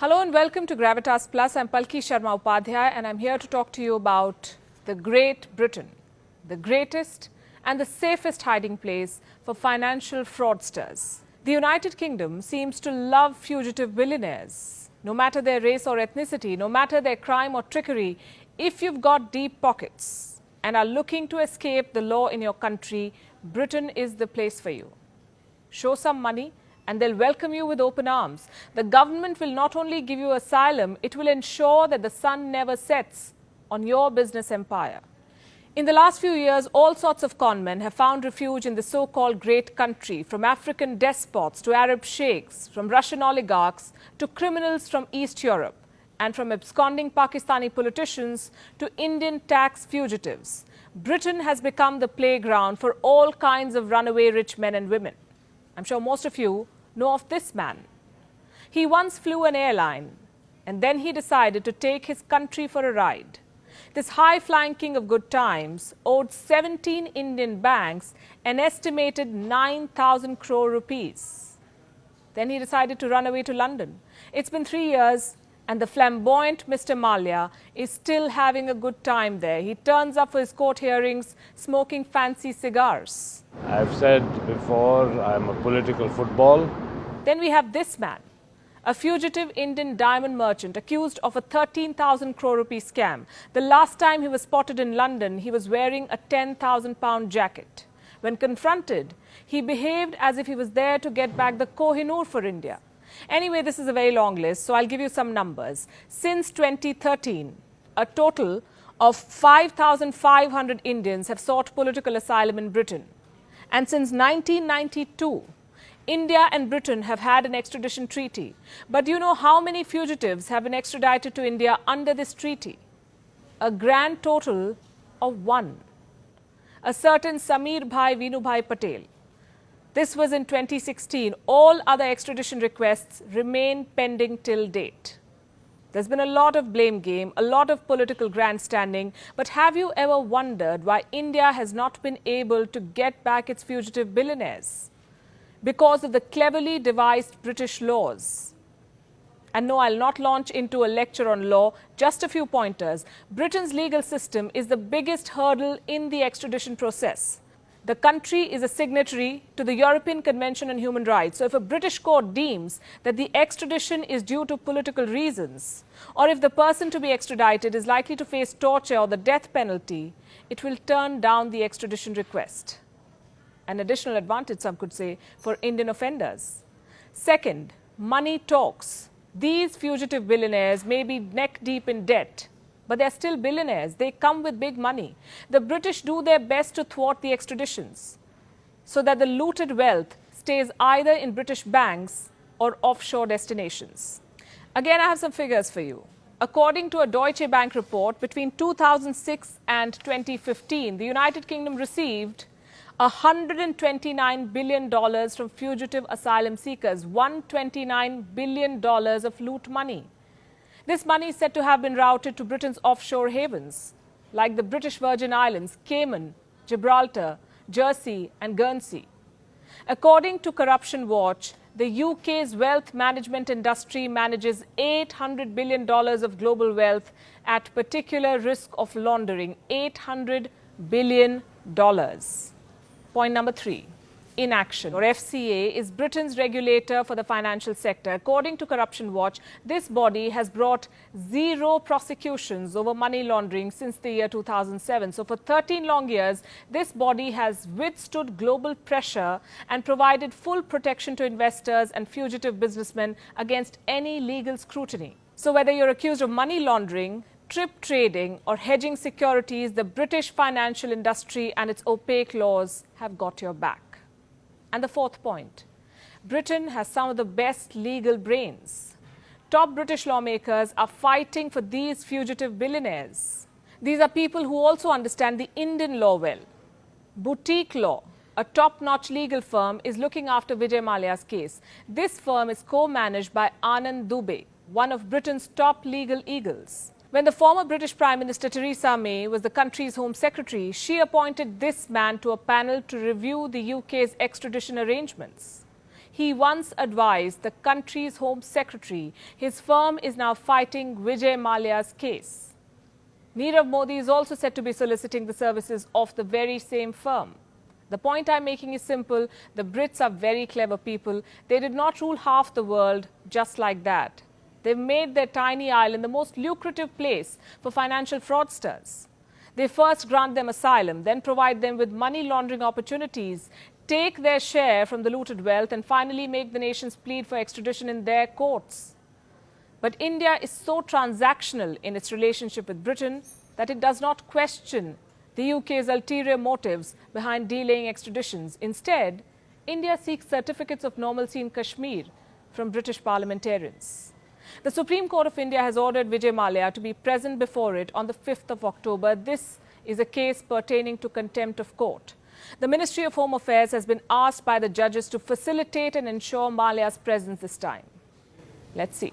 Hello and welcome to Gravitas Plus. I'm Palki Sharma Upadhyay and I'm here to talk to you about the Great Britain, the greatest and the safest hiding place for financial fraudsters. The United Kingdom seems to love fugitive billionaires. No matter their race or ethnicity, no matter their crime or trickery, if you've got deep pockets and are looking to escape the law in your country, Britain is the place for you. Show some money and they'll welcome you with open arms. The government will not only give you asylum, it will ensure that the sun never sets on your business empire. In the last few years, all sorts of conmen have found refuge in the so-called great country, from African despots to Arab sheikhs, from Russian oligarchs to criminals from East Europe, and from absconding Pakistani politicians to Indian tax fugitives. Britain has become the playground for all kinds of runaway rich men and women. I'm sure most of you know of this man. He once flew an airline and then he decided to take his country for a ride. This high-flying king of good times owed 17 Indian banks an estimated 9,000 crore rupees. Then he decided to run away to London. It's been 3 years and the flamboyant Mr. Mallya is still having a good time there. He turns up for his court hearings smoking fancy cigars. I've said before, I'm a political football. Then we have this man, a fugitive Indian diamond merchant accused of a 13,000 crore rupee scam. The last time he was spotted in London, he was wearing a 10,000 pound jacket. When confronted, he behaved as if he was there to get back the Kohinoor for India. Anyway, this is a very long list, so I'll give you some numbers. Since 2013, a total of 5,500 Indians have sought political asylum in Britain. And since 1992, India and Britain have had an extradition treaty. But do you know how many fugitives have been extradited to India under this treaty? A grand total of 1. A certain Samir Bhai Vinubhai Patel. This was in 2016. All other extradition requests remain pending till date. There's been a lot of blame game, a lot of political grandstanding, but have you ever wondered why India has not been able to get back its fugitive billionaires? Because of the cleverly devised British laws. And no, I'll not launch into a lecture on law, just a few pointers. Britain's legal system is the biggest hurdle in the extradition process. The country is a signatory to the European Convention on Human Rights. So if a British court deems that the extradition is due to political reasons, or if the person to be extradited is likely to face torture or the death penalty, it will turn down the extradition request. An additional advantage, some could say, for Indian offenders. Second, money talks. These fugitive billionaires may be neck deep in debt, but they're still billionaires. They come with big money. The British do their best to thwart the extraditions so that the looted wealth stays either in British banks or offshore destinations. Again, I have some figures for you. According to a Deutsche Bank report, between 2006 and 2015, the United Kingdom received $129 billion from fugitive asylum seekers, $129 billion of loot money. This money is said to have been routed to Britain's offshore havens, like the British Virgin Islands, Cayman, Gibraltar, Jersey and Guernsey. According to Corruption Watch, the UK's wealth management industry manages $800 billion of global wealth at particular risk of laundering. $800 billion. Point number 3. Inaction, or FCA, is Britain's regulator for the financial sector. According to Corruption Watch, this body has brought 0 prosecutions over money laundering since the year 2007. So for 13 long years, this body has withstood global pressure and provided full protection to investors and fugitive businessmen against any legal scrutiny. So whether you're accused of money laundering, trip trading or hedging securities, the British financial industry and its opaque laws have got your back. And the fourth point, Britain has some of the best legal brains. Top British lawmakers are fighting for these fugitive billionaires. These are people who also understand the Indian law well. Boutique Law, a top-notch legal firm, is looking after Vijay Mallya's case. This firm is co-managed by Anand Dubey, one of Britain's top legal eagles. When the former British Prime Minister Theresa May was the country's Home Secretary, she appointed this man to a panel to review the UK's extradition arrangements. he once advised the country's Home Secretary. His firm is now fighting Vijay Mallya's case. Nirav Modi is also said to be soliciting the services of the very same firm. The point I'm making is simple. The Brits are very clever people. They did not rule half the world just like that. They've made their tiny island the most lucrative place for financial fraudsters. They first grant them asylum, then provide them with money laundering opportunities, take their share from the looted wealth, and finally make the nations plead for extradition in their courts. But India is so transactional in its relationship with Britain that it does not question the UK's ulterior motives behind delaying extraditions. Instead, India seeks certificates of normalcy in Kashmir from British parliamentarians. The Supreme Court of India has ordered Vijay Mallya to be present before it on the 5th of October. This is a case pertaining to contempt of court. The Ministry of Home Affairs has been asked by the judges to facilitate and ensure Mallya's presence this time. Let's see.